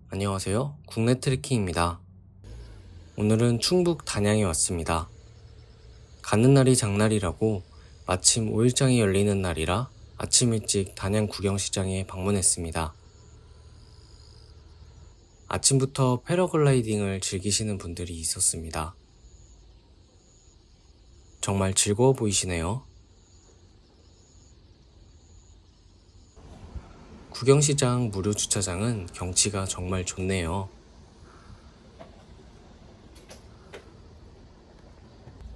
안녕하세요. 국내 트레킹입니다. 오늘은 충북 단양에 왔습니다. 가는 날이 장날이라고 마침 5일장이 열리는 날이라 아침 일찍 단양 구경시장에 방문했습니다. 아침부터 패러글라이딩을 즐기시는 분들이 있었습니다. 정말 즐거워 보이시네요. 구경시장 무료 주차장은 경치가 정말 좋네요.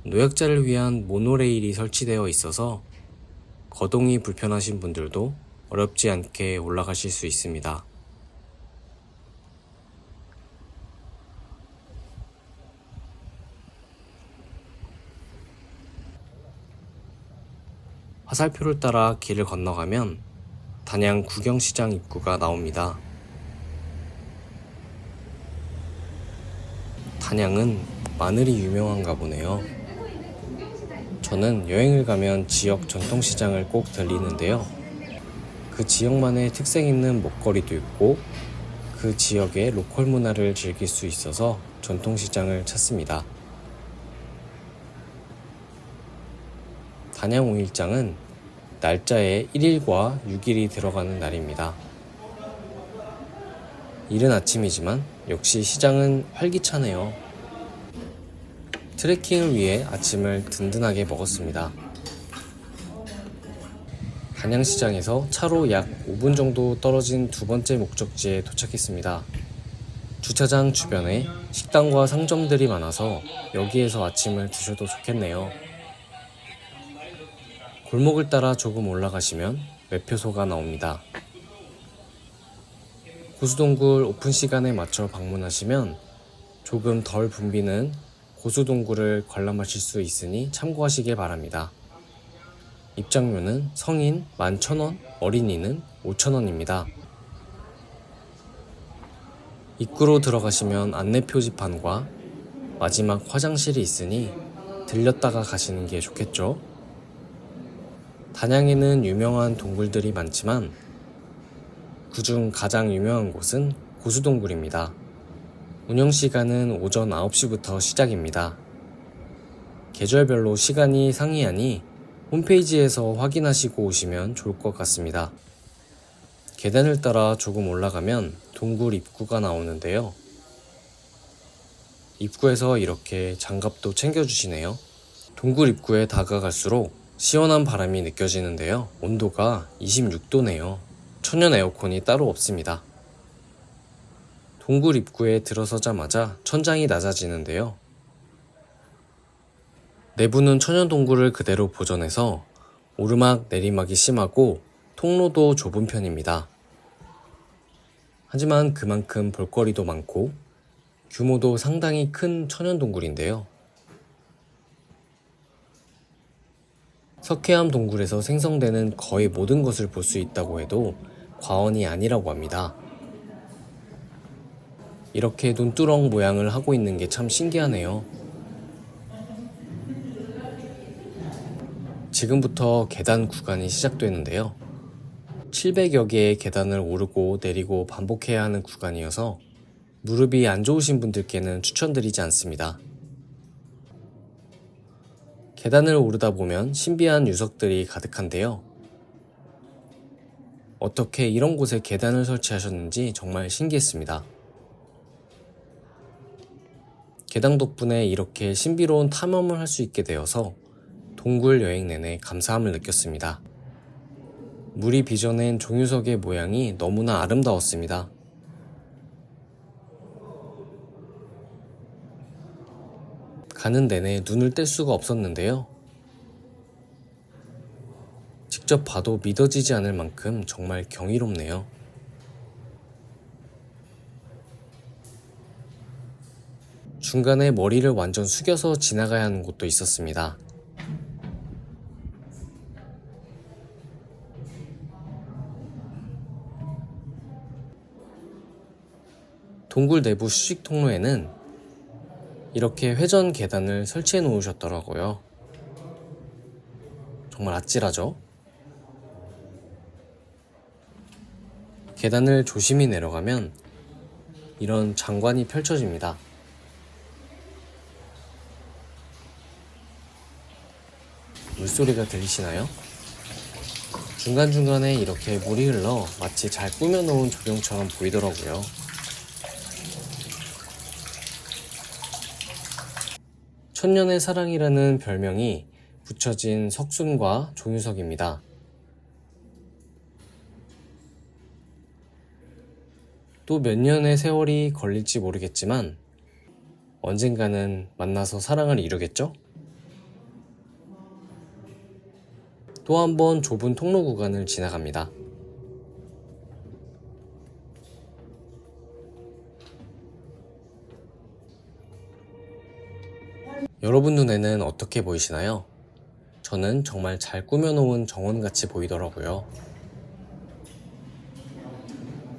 노약자를 위한 모노레일이 설치되어 있어서 거동이 불편하신 분들도 어렵지 않게 올라가실 수 있습니다. 화살표를 따라 길을 건너가면 단양 구경시장 입구가 나옵니다. 단양은 마늘이 유명한가 보네요. 저는 여행을 가면 지역 전통시장을 꼭 들리는데요. 그 지역만의 특색 있는 먹거리도 있고 그 지역의 로컬 문화를 즐길 수 있어서 전통시장을 찾습니다. 단양 5일장은 날짜에 1일과 6일이 들어가는 날입니다. 이른 아침이지만 역시 시장은 활기차네요. 트레킹을 위해 아침을 든든하게 먹었습니다. 단양시장에서 차로 약 5분 정도 떨어진 두 번째 목적지에 도착했습니다. 주차장 주변에 식당과 상점들이 많아서 여기에서 아침을 드셔도 좋겠네요. 골목을 따라 조금 올라가시면 매표소가 나옵니다. 고수동굴 오픈 시간에 맞춰 방문하시면 조금 덜 붐비는 고수동굴을 관람하실 수 있으니 참고하시길 바랍니다. 입장료는 성인 11,000원, 어린이는 5,000원입니다. 입구로 들어가시면 안내 표지판과 마지막 화장실이 있으니 들렸다가 가시는 게 좋겠죠? 단양에는 유명한 동굴들이 많지만 그중 가장 유명한 곳은 고수동굴입니다. 운영시간은 오전 9시부터 시작입니다. 계절별로 시간이 상이하니 홈페이지에서 확인하시고 오시면 좋을 것 같습니다. 계단을 따라 조금 올라가면 동굴 입구가 나오는데요. 입구에서 이렇게 장갑도 챙겨주시네요. 동굴 입구에 다가갈수록 시원한 바람이 느껴지는데요. 온도가 26도네요. 천연 에어컨이 따로 없습니다. 동굴 입구에 들어서자마자 천장이 낮아지는데요. 내부는 천연 동굴을 그대로 보존해서 오르막 내리막이 심하고 통로도 좁은 편입니다. 하지만 그만큼 볼거리도 많고 규모도 상당히 큰 천연 동굴인데요. 석회암 동굴에서 생성되는 거의 모든 것을 볼 수 있다고 해도 과언이 아니라고 합니다. 이렇게 눈두렁 모양을 하고 있는 게 참 신기하네요. 지금부터 계단 구간이 시작되는데요. 700여 개의 계단을 오르고 내리고 반복해야 하는 구간이어서 무릎이 안 좋으신 분들께는 추천드리지 않습니다. 계단을 오르다 보면 신비한 유적들이 가득한데요. 어떻게 이런 곳에 계단을 설치하셨는지 정말 신기했습니다. 계단 덕분에 이렇게 신비로운 탐험을 할 수 있게 되어서 동굴 여행 내내 감사함을 느꼈습니다. 물이 빚어낸 종유석의 모양이 너무나 아름다웠습니다. 가는 내내 눈을 뗄 수가 없었는데요. 직접 봐도 믿어지지 않을 만큼 정말 경이롭네요. 중간에 머리를 완전 숙여서 지나가야 하는 곳도 있었습니다. 동굴 내부 수직 통로에는 이렇게 회전 계단을 설치해 놓으셨더라고요. 정말 아찔하죠? 계단을 조심히 내려가면 이런 장관이 펼쳐집니다. 물소리가 들리시나요? 중간중간에 이렇게 물이 흘러 마치 잘 꾸며놓은 조경처럼 보이더라고요. 천년의 사랑이라는 별명이 붙여진 석순과 조유석입니다. 또 몇 년의 세월이 걸릴지 모르겠지만 언젠가는 만나서 사랑을 이루겠죠? 또 한 번 좁은 통로 구간을 지나갑니다. 여러분 눈에는 어떻게 보이시나요? 저는 정말 잘 꾸며놓은 정원같이 보이더라고요.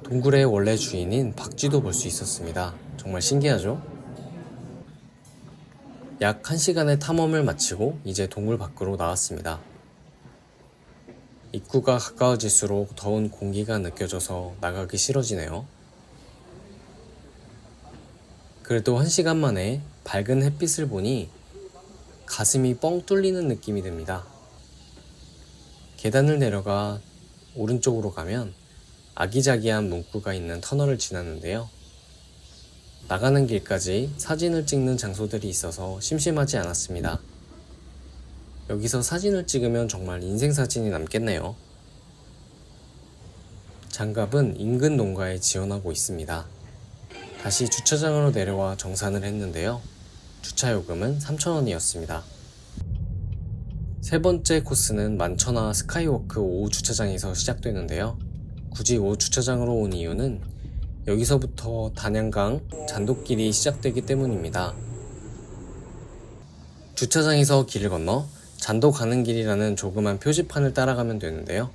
동굴의 원래 주인인 박쥐도 볼 수 있었습니다. 정말 신기하죠? 약 1시간의 탐험을 마치고 이제 동굴 밖으로 나왔습니다. 입구가 가까워질수록 더운 공기가 느껴져서 나가기 싫어지네요. 그래도 1시간 만에 밝은 햇빛을 보니 가슴이 뻥 뚫리는 느낌이 듭니다. 계단을 내려가 오른쪽으로 가면 아기자기한 문구가 있는 터널을 지났는데요. 나가는 길까지 사진을 찍는 장소들이 있어서 심심하지 않았습니다. 여기서 사진을 찍으면 정말 인생사진이 남겠네요. 장갑은 인근 농가에 지원하고 있습니다. 다시 주차장으로 내려와 정산을 했는데요. 주차요금은 3,000원이었습니다. 세 번째 코스는 만천하 스카이워크 5호 주차장에서 시작되는데요. 굳이 5호 주차장으로 온 이유는 여기서부터 단양강 잔돗길이 시작되기 때문입니다. 주차장에서 길을 건너 잔도 가는 길이라는 조그만 표지판을 따라가면 되는데요.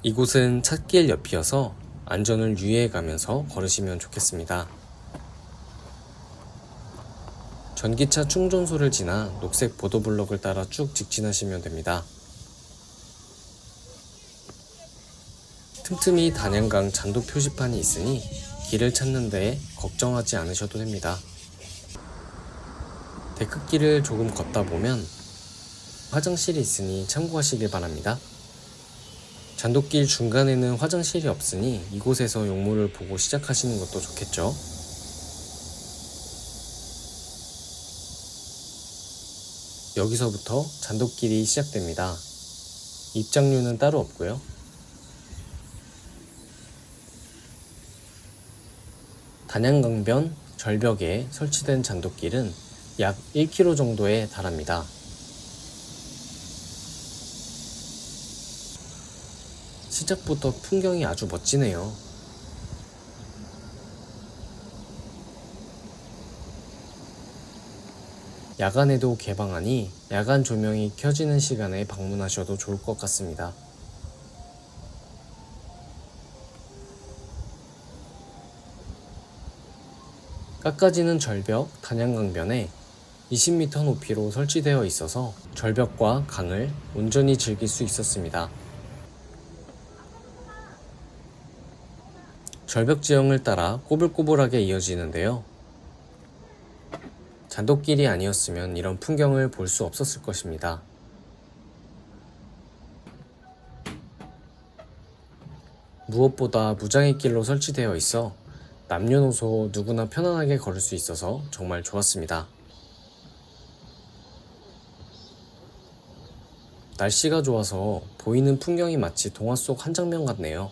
이곳은 찻길 옆이어서 안전을 유의해가면서 걸으시면 좋겠습니다. 전기차 충전소를 지나 녹색 보도블럭을 따라 쭉 직진하시면 됩니다. 틈틈이 단양강 잔도 표지판이 있으니 길을 찾는 데 걱정하지 않으셔도 됩니다. 데크길을 조금 걷다 보면 화장실이 있으니 참고하시길 바랍니다. 잔돗길 중간에는 화장실이 없으니 이곳에서 용물을 보고 시작하시는 것도 좋겠죠. 여기서부터 잔돗길이 시작됩니다. 입장료는 따로 없고요. 단양강변 절벽에 설치된 잔돗길은 약 1km 정도에 달합니다. 시작부터 풍경이 아주 멋지네요. 야간에도 개방하니 야간 조명이 켜지는 시간에 방문하셔도 좋을 것 같습니다. 깎아지는 절벽 단양강변에 20m 높이로 설치되어 있어서 절벽과 강을 온전히 즐길 수 있었습니다. 절벽 지형을 따라 꼬불꼬불하게 이어지는데요. 잔돗길이 아니었으면 이런 풍경을 볼 수 없었을 것입니다. 무엇보다 무장의 길로 설치되어 있어 남녀노소 누구나 편안하게 걸을 수 있어서 정말 좋았습니다. 날씨가 좋아서 보이는 풍경이 마치 동화 속 한 장면 같네요.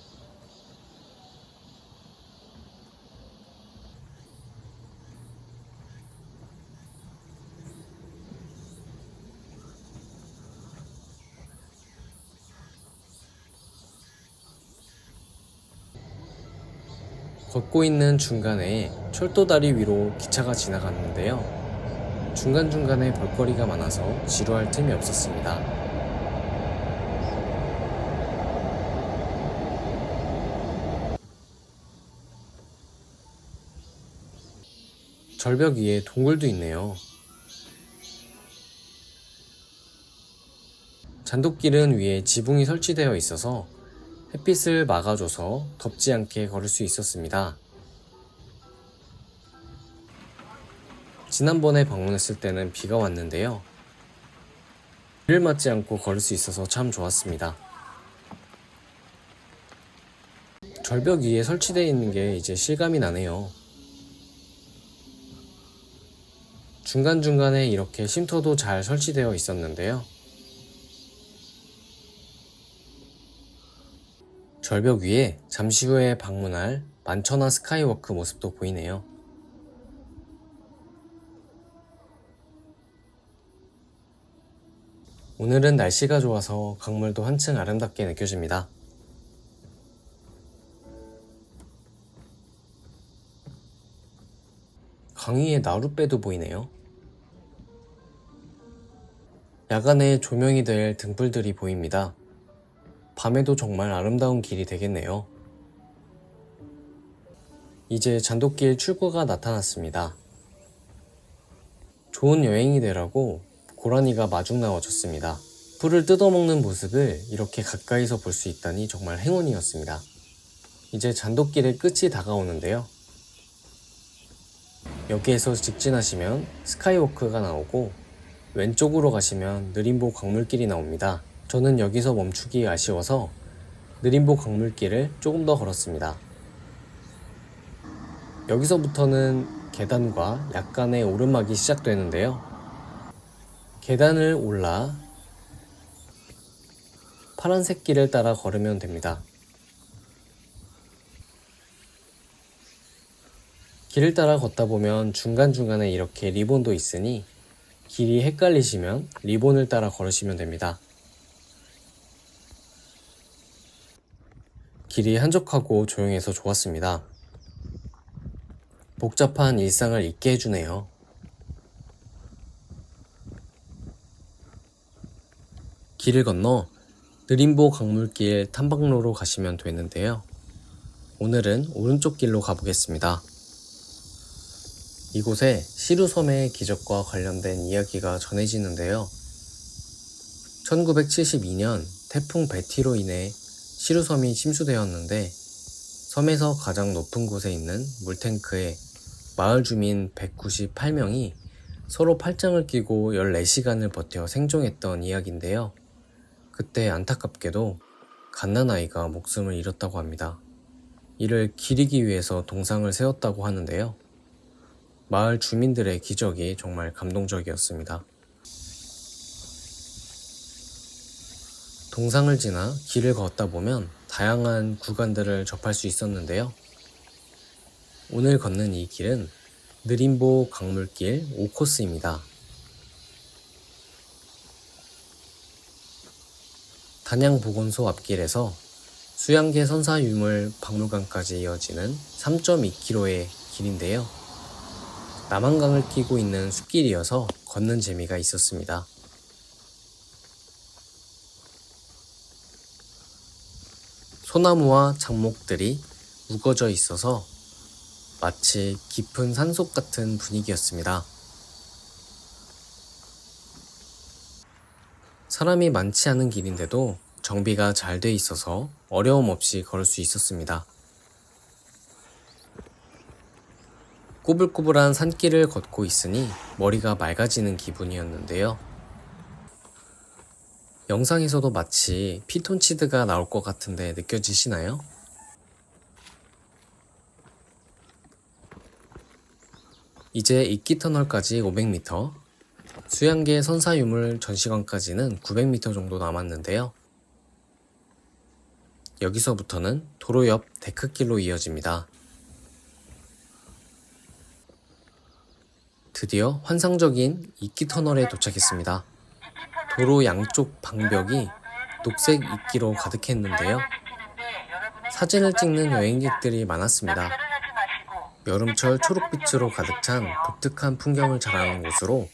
걷고 있는 중간에 철도다리 위로 기차가 지나갔는데요. 중간중간에 볼거리가 많아서 지루할 틈이 없었습니다. 절벽 위에 동굴도 있네요. 잔돗길은 위에 지붕이 설치되어 있어서 햇빛을 막아줘서 덥지 않게 걸을 수 있었습니다. 지난번에 방문했을 때는 비가 왔는데요. 비를 맞지 않고 걸을 수 있어서 참 좋았습니다. 절벽 위에 설치되어 있는 게 이제 실감이 나네요. 중간중간에 이렇게 쉼터도 잘 설치되어 있었는데요. 절벽 위에 잠시 후에 방문할 만천하 스카이워크 모습도 보이네요. 오늘은 날씨가 좋아서 강물도 한층 아름답게 느껴집니다. 강 위에 나룻배도 보이네요. 야간에 조명이 될 등불들이 보입니다. 밤에도 정말 아름다운 길이 되겠네요. 이제 잔돗길 출구가 나타났습니다. 좋은 여행이 되라고 고라니가 마중 나와줬습니다. 풀을 뜯어먹는 모습을 이렇게 가까이서 볼 수 있다니 정말 행운이었습니다. 이제 잔돗길의 끝이 다가오는데요. 여기에서 직진하시면 스카이워크가 나오고 왼쪽으로 가시면 느림보 광물길이 나옵니다. 저는 여기서 멈추기 아쉬워서 느림보 광물길을 조금 더 걸었습니다. 여기서부터는 계단과 약간의 오르막이 시작되는데요. 계단을 올라 파란색 길을 따라 걸으면 됩니다. 길을 따라 걷다 보면 중간중간에 이렇게 리본도 있으니 길이 헷갈리시면 리본을 따라 걸으시면 됩니다. 길이 한적하고 조용해서 좋았습니다. 복잡한 일상을 잊게 해주네요. 길을 건너 느림보 강물길 탐방로로 가시면 되는데요. 오늘은 오른쪽 길로 가보겠습니다. 이곳에 시루섬의 기적과 관련된 이야기가 전해지는데요. 1972년 태풍 베티로 인해 시루섬이 침수되었는데 섬에서 가장 높은 곳에 있는 물탱크에 마을 주민 198명이 서로 팔짱을 끼고 14시간을 버텨 생존했던 이야기인데요. 그때 안타깝게도 갓난아이가 목숨을 잃었다고 합니다. 이를 기리기 위해서 동상을 세웠다고 하는데요. 마을 주민들의 기적이 정말 감동적이었습니다. 동상을 지나 길을 걷다 보면 다양한 구간들을 접할 수 있었는데요. 오늘 걷는 이 길은 느림보 강물길 5코스입니다. 단양보건소 앞길에서 수양계 선사유물 박물관까지 이어지는 3.2km의 길인데요. 남한강을 끼고 있는 숲길이어서 걷는 재미가 있었습니다. 소나무와 장목들이 우거져 있어서 마치 깊은 산속 같은 분위기였습니다. 사람이 많지 않은 길인데도 정비가 잘 돼 있어서 어려움 없이 걸을 수 있었습니다. 꼬불꼬불한 산길을 걷고 있으니 머리가 맑아지는 기분이었는데요. 영상에서도 마치 피톤치드가 나올 것 같은데 느껴지시나요? 이제 이끼터널까지 500m, 수양계 선사유물 전시관까지는 900m 정도 남았는데요. 여기서부터는 도로 옆 데크길로 이어집니다. 드디어 환상적인 이끼터널에 도착했습니다. 도로 양쪽 방벽이 녹색 이끼로 가득했는데요. 사진을 찍는 여행객들이 많았습니다. 여름철 초록빛으로 가득 찬 독특한 풍경을 자랑하는 곳으로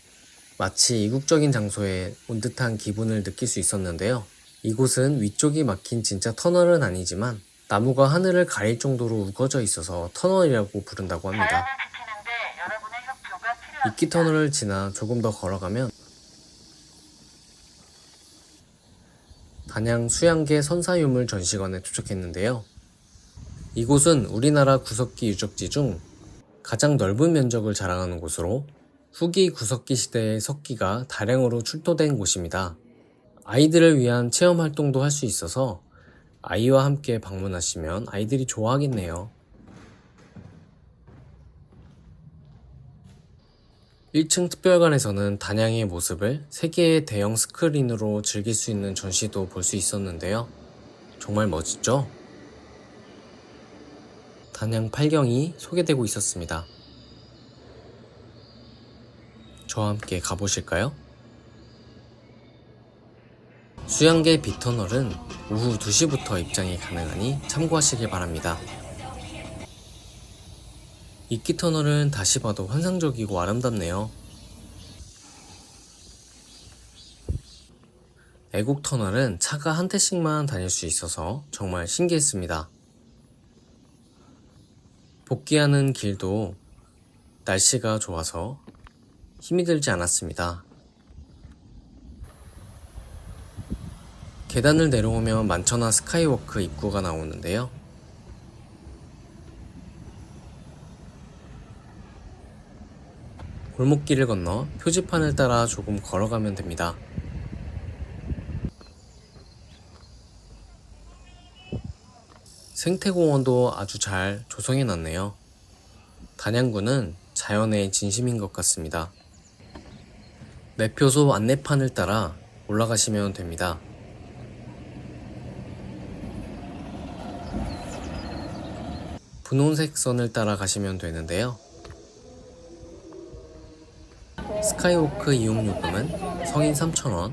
마치 이국적인 장소에 온 듯한 기분을 느낄 수 있었는데요. 이곳은 위쪽이 막힌 진짜 터널은 아니지만 나무가 하늘을 가릴 정도로 우거져 있어서 터널이라고 부른다고 합니다. 이끼 터널을 지나 조금 더 걸어가면 단양 수양계 선사유물 전시관에 도착했는데요. 이곳은 우리나라 구석기 유적지 중 가장 넓은 면적을 자랑하는 곳으로 후기 구석기 시대의 석기가 다량으로 출토된 곳입니다. 아이들을 위한 체험 활동도 할 수 있어서 아이와 함께 방문하시면 아이들이 좋아하겠네요. 1층 특별관에서는 단양의 모습을 3개의 대형 스크린으로 즐길 수 있는 전시도 볼 수 있었는데요. 정말 멋있죠? 단양 팔경이 소개되고 있었습니다. 저와 함께 가보실까요? 수양계 B터널은 오후 2시부터 입장이 가능하니 참고하시길 바랍니다. 이끼 터널은 다시 봐도 환상적이고 아름답네요. 애국 터널은 차가 한 대씩만 다닐 수 있어서 정말 신기했습니다. 복귀하는 길도 날씨가 좋아서 힘이 들지 않았습니다. 계단을 내려오면 만천하 스카이워크 입구가 나오는데요. 골목길을 건너 표지판을 따라 조금 걸어가면 됩니다. 생태공원도 아주 잘 조성해놨네요. 단양구는 자연의 진심인 것 같습니다. 매표소 안내판을 따라 올라가시면 됩니다. 분홍색 선을 따라 가시면 되는데요. 스카이워크 이용 요금은 성인 3,000원,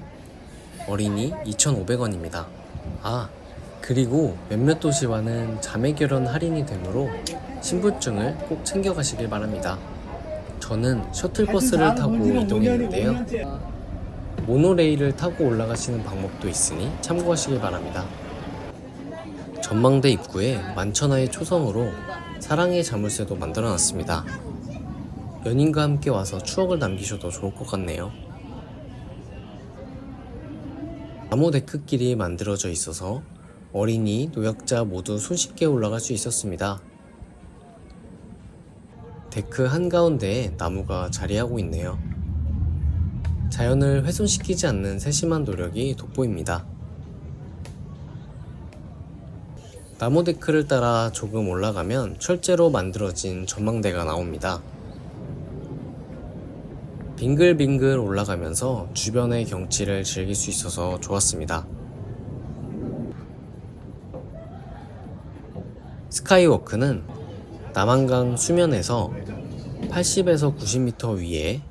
어린이 2,500원입니다. 그리고 몇몇 도시와는 자매결혼 할인이 되므로 신분증을 꼭 챙겨가시길 바랍니다. 저는 셔틀버스를 타고 이동했는데요. 모노레일을 타고 올라가시는 방법도 있으니 참고하시길 바랍니다. 전망대 입구에 만천하의 초성으로 사랑의 자물쇠도 만들어놨습니다. 연인과 함께 와서 추억을 남기셔도 좋을 것 같네요. 나무 데크길이 만들어져 있어서 어린이, 노약자 모두 손쉽게 올라갈 수 있었습니다. 데크 한가운데에 나무가 자리하고 있네요. 자연을 훼손시키지 않는 세심한 노력이 돋보입니다. 나무 데크를 따라 조금 올라가면 철제로 만들어진 전망대가 나옵니다. 빙글빙글 올라가면서 주변의 경치를 즐길 수 있어서 좋았습니다. 스카이워크는 남한강 수면에서 80에서 90m 위에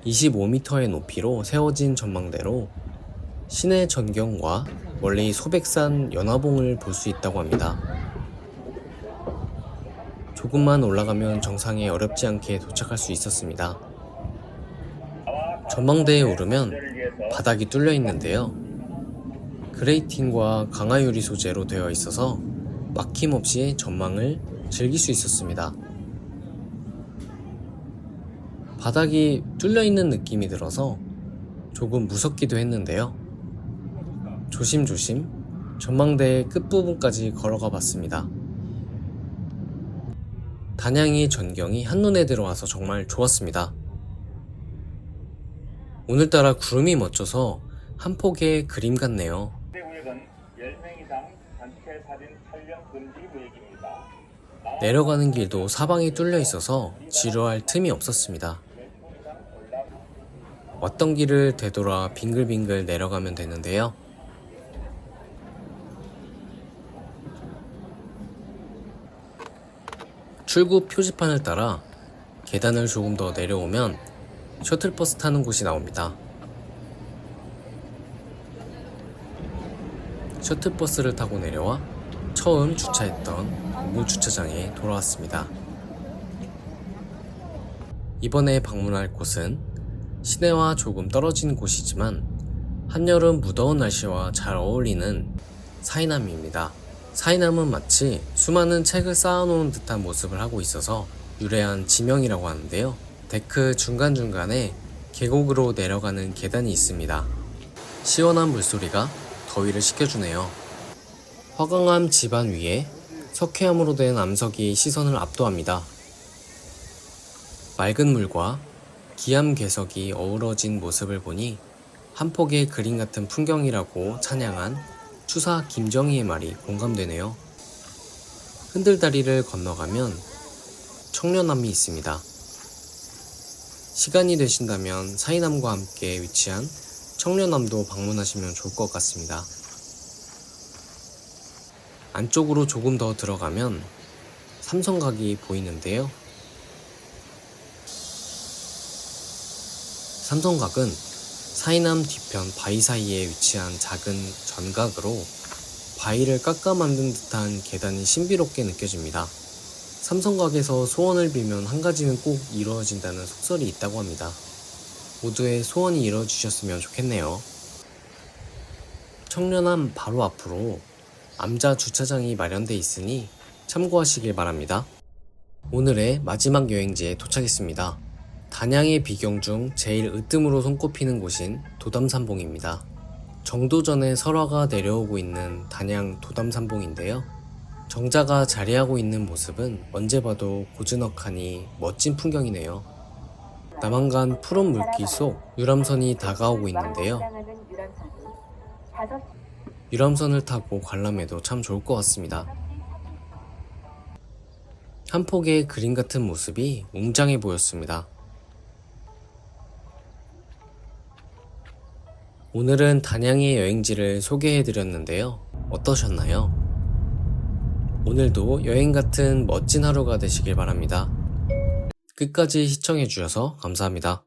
25m의 높이로 세워진 전망대로 시내 전경과 멀리 소백산 연화봉을 볼 수 있다고 합니다. 조금만 올라가면 정상에 어렵지 않게 도착할 수 있었습니다. 전망대에 오르면 바닥이 뚫려 있는데요. 그레이팅과 강화유리 소재로 되어 있어서 막힘없이 전망을 즐길 수 있었습니다. 바닥이 뚫려 있는 느낌이 들어서 조금 무섭기도 했는데요. 조심조심 전망대의 끝부분까지 걸어가 봤습니다. 단양의 전경이 한눈에 들어와서 정말 좋았습니다. 오늘따라 구름이 멋져서 한 폭의 그림 같네요. 내려가는 길도 사방이 뚫려 있어서 지루할 틈이 없었습니다. 왔던 길을 되돌아 빙글빙글 내려가면 되는데요. 출구 표지판을 따라 계단을 조금 더 내려오면 셔틀버스 타는 곳이 나옵니다. 셔틀버스를 타고 내려와 처음 주차했던 우물주차장에 돌아왔습니다. 이번에 방문할 곳은 시내와 조금 떨어진 곳이지만 한여름 무더운 날씨와 잘 어울리는 사이남입니다. 사이남은 마치 수많은 책을 쌓아놓은 듯한 모습을 하고 있어서 유래한 지명이라고 하는데요. 데크 중간중간에 계곡으로 내려가는 계단이 있습니다. 시원한 물소리가 더위를 식혀주네요. 화강암 지반 위에 석회암으로 된 암석이 시선을 압도합니다. 맑은 물과 기암 괴석이 어우러진 모습을 보니 한 폭의 그림 같은 풍경이라고 찬양한 추사 김정희의 말이 공감되네요. 흔들다리를 건너가면 청년암이 있습니다. 시간이 되신다면 사이남과 함께 위치한 청년암도 방문하시면 좋을 것 같습니다. 안쪽으로 조금 더 들어가면 삼성각이 보이는데요. 삼성각은 사이남 뒤편 바위 사이에 위치한 작은 전각으로 바위를 깎아 만든 듯한 계단이 신비롭게 느껴집니다. 삼성각에서 소원을 빌면 한 가지는 꼭 이루어진다는 속설이 있다고 합니다. 모두의 소원이 이루어지셨으면 좋겠네요. 청년암 바로 앞으로 암자 주차장이 마련돼 있으니 참고하시길 바랍니다. 오늘의 마지막 여행지에 도착했습니다. 단양의 비경 중 제일 으뜸으로 손꼽히는 곳인 도담산봉입니다. 정도전에 설화가 내려오고 있는 단양 도담산봉인데요. 정자가 자리하고 있는 모습은 언제 봐도 고즈넉하니 멋진 풍경이네요. 남한간 푸른 물길 속 유람선이 다가오고 있는데요. 유람선을 타고 관람해도 참 좋을 것 같습니다. 한 폭의 그림 같은 모습이 웅장해 보였습니다. 오늘은 단양의 여행지를 소개해드렸는데요. 어떠셨나요? 오늘도 여행 같은 멋진 하루가 되시길 바랍니다. 끝까지 시청해주셔서 감사합니다.